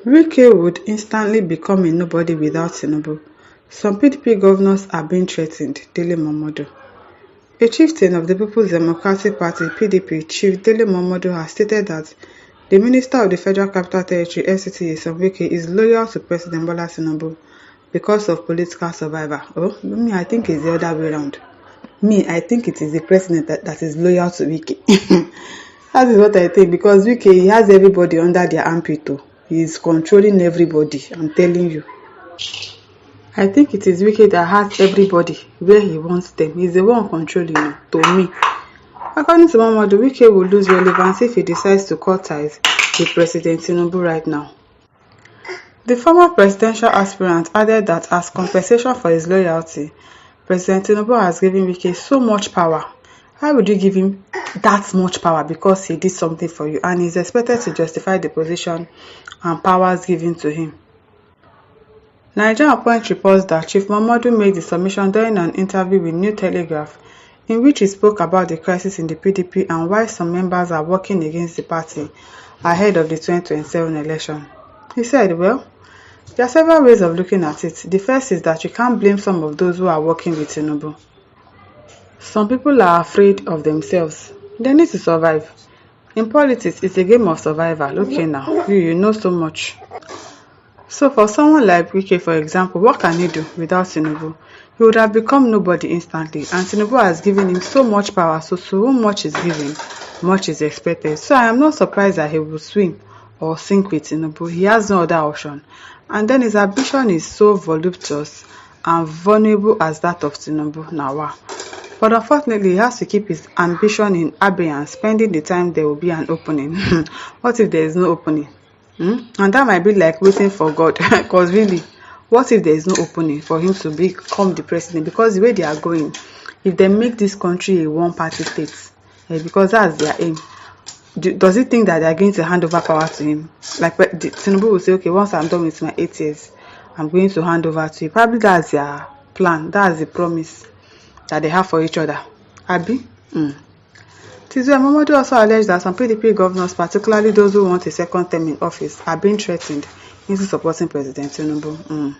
Wike would instantly become a nobody without Tinubu. Some PDP governors are being threatened. Dele Momodu. A chieftain of the People's Democratic Party (PDP), Chief Dele Momodu, has stated that the Minister of the Federal Capital Territory (FCT), Nyesom Wike, is loyal to President Bola Tinubu because of political survival. Oh, me, I think it's the other way around. Me, I think it is the president that is loyal to Wike. That is what I think, because Wike, he has everybody under their armpit. He is controlling everybody, I'm telling you. I think it is Wike that has everybody where he wants them. He's the one controlling them, to me. According to Momodu, Wike will lose relevance if he decides to cut ties with President Tinubu right now. The former presidential aspirant added that as compensation for his loyalty, President Tinubu has given Wike so much power. Why would you give him that much power? Because he did something for you, and he is expected to justify the position and powers given to him. Nigerian Point reports that Chief Momodu made the submission during an interview with New Telegraph, in which he spoke about the crisis in the PDP and why some members are working against the party ahead of the 2027 election. He said, well, there are several ways of looking at it. The first is that you can't blame some of those who are working with Tinubu. Some people are afraid of themselves. They need to survive. In politics, it's a game of survival. Okay now, you know so much. So for someone like Wike, for example, what can he do without Tinubu? He would have become nobody instantly, and Tinubu has given him so much power, so much is given, much is expected. So I am not surprised that he will swim or sink with Tinubu. He has no other option. And then his ambition is so voluptuous and vulnerable as that of Tinubu. Now, wow. But unfortunately, he has to keep his ambition in abeyance, pending the time there will be an opening. What if there is no opening? And that might be like waiting for God. Because really, what if there is no opening for him to become the president? Because the way they are going, if they make this country a one-party state, because that's their aim, does he think that they are going to hand over power to him? Like Tinubu will say, okay, once I'm done with my 8 years, I'm going to hand over to you. Probably that's their plan. That's the promise that they have for each other. Abi? Tinubu Momodu also alleged that some PDP governors, particularly those who want a second term in office, are being threatened into supporting President Tinubu.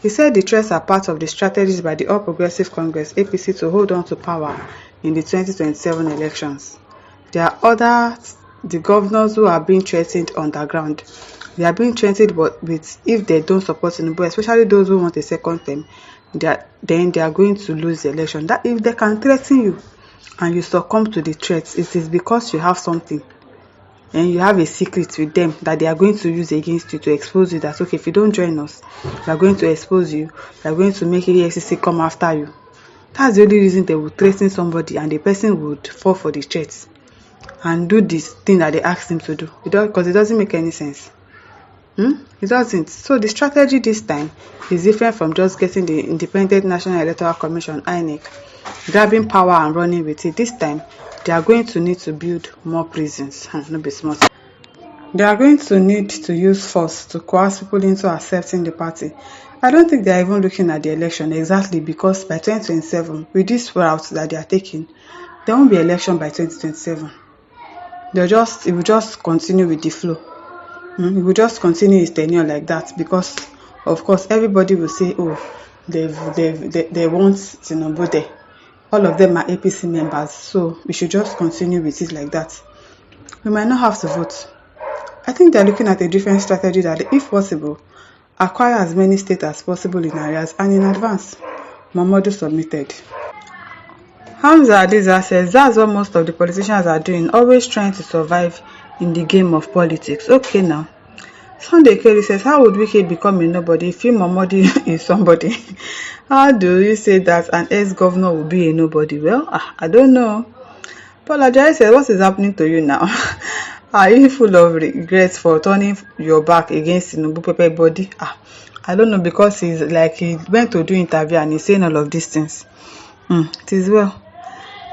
He said the threats are part of the strategies by the All Progressive Congress (APC) to hold on to power in the 2027 elections. There are the governors who are being threatened underground. They are being threatened with if they don't support Tinubu, especially those who want a second term, then they are going to lose the election. That if they can threaten you and you succumb to the threats, it is because you have something and you have a secret with them that they are going to use against you to expose you. That okay, if you don't join us, we are going to expose you. We are going to make EFCC come after you. That's the only reason they would threaten somebody and the person would fall for the threats and do this thing that they asked him to do. Because it doesn't make any sense. It doesn't. So the strategy this time is different from just getting the Independent National Electoral Commission (INEC), grabbing power and running with it. This time, they are going to need to build more prisons. No be smart. They are going to need to use force to coerce people into accepting the party. I don't think they are even looking at the election exactly, because by 2027, with this route that they are taking, there won't be election by 2027. It will just continue with the flow. It will just continue his tenure like that, because of course everybody will say, oh, they want Tinubu there. All of them are APC members, so we should just continue with it like that. We might not have to vote. I think they're looking at a different strategy that, if possible, acquire as many states as possible in arrears and in advance. Momodu submitted. Hamza Adiza says that's what most of the politicians are doing, always trying to survive in the game of politics. Okay now. Sunday Kelly says, how would Wike become a nobody if Momodu is somebody? How do you say that an ex-governor will be a nobody? Well, I don't know. Paul Ajayi says, what is happening to you now? Are you full of regrets for turning your back against Tinubu Pepe body? I don't know, because he's like he went to do interview and he's saying all of these things. It is well.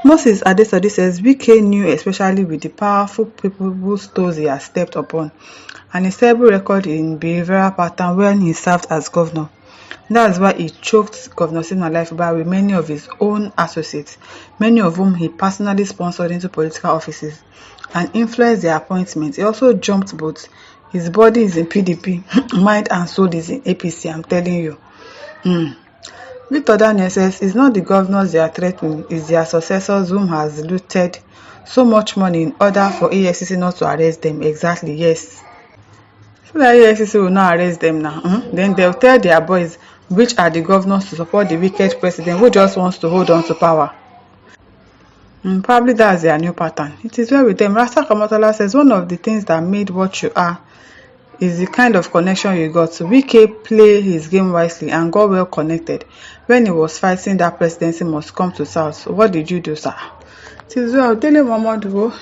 Moses Adesadi says, Wike knew, especially with the powerful people whose toes he has stepped upon, and a stable record in behavioral pattern when he served as governor. That's why he choked Governor Siminalayi Fubara with many of his own associates, many of whom he personally sponsored into political offices and influenced their appointments. He also jumped both His body is in PDP, mind and soul is in APC, I'm telling you. Victor Daniel says it's not the governors they are threatening, it's their successors whom has looted so much money in order for EFCC not to arrest them. Exactly, yes. So that EFCC will not arrest them now. Then they'll tell their boys which are the governors to support the wicked president who just wants to hold on to power. Probably that's their new pattern. It is well with them. Rasta Kamotola says one of the things that made what you are is the kind of connection you got. Wike play his game wisely and got well connected. When he was fighting that presidency must come to South. What did you do, sir? It is well. Dele Momodu,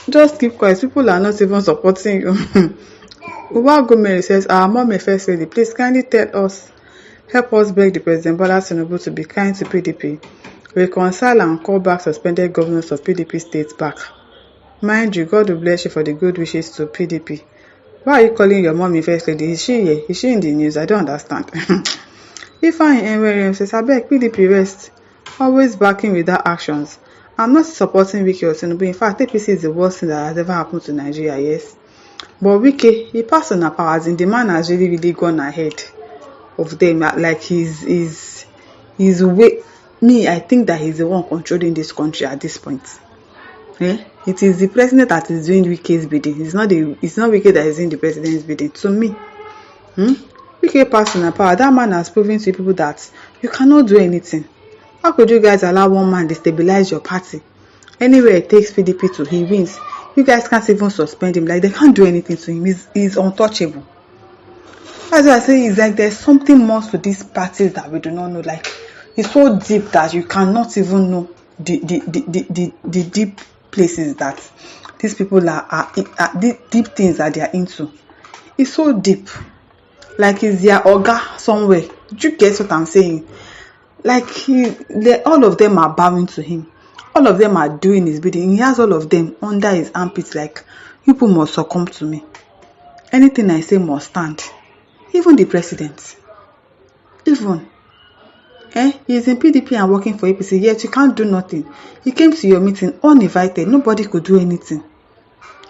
just keep quiet. People are not even supporting you. Uwa Gomeri says, our mom may first lady, please kindly help us beg the President Bola Tinubu to be kind to PDP, reconcile and call back suspended governors of PDP states back. Mind you, God will bless you for the good wishes to PDP. Why are you calling your mommy first lady? Is she here? Is she in the news? I don't understand. Ifeanyi Enwere says, abeg PDP rest, always backing without actions. I'm not supporting Wike or Tinubu. In fact, APC is the worst thing that has ever happened to Nigeria, yes. But Wike, he passed on powers, and the man has really gone ahead of them. Like his way. Me, I think that he's the one controlling this country at this point. It is the president that is doing Wike's bidding. It's not Wike that is doing the president's bidding. To me, Wike passed on power. That man has proven to people that you cannot do anything. How could you guys allow one man destabilize your party? Anywhere it takes PDP to, he wins. You guys can't even suspend him. Like, they can't do anything to him. He's untouchable. That's why I say it's like there's something more to these parties that we do not know. Like, it's so deep that you cannot even know the deep places that these people are deep things that they are into. It's so deep. Like, it's their oga somewhere. Do you get what I'm saying? Like, all of them are bowing to him. All of them are doing his bidding. He has all of them under his armpits. Like, people must succumb to me. Anything I say must stand. Even the president. Even. He is in PDP and working for APC, yet you can't do nothing. He came to your meeting uninvited. Nobody could do anything.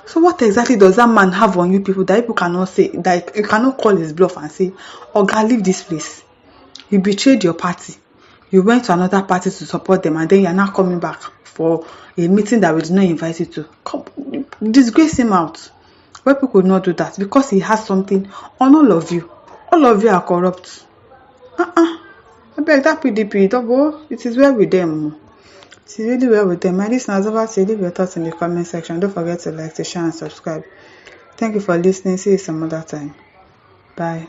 So what exactly does that man have on you people that people cannot say, that you cannot call his bluff and say, Oga, leave this place. You betrayed your party. You went to another party to support them, and then you are now coming back for a meeting that we did not invite you to. Come, disgrace him out. Why people could not do that? Because he has something on all of you. All of you are corrupt. I beg that PDP, double. It is well with them. It is really well with them. My listeners, over to you. Leave your thoughts in the comment section. Don't forget to like, to share, and subscribe. Thank you for listening. See you some other time. Bye.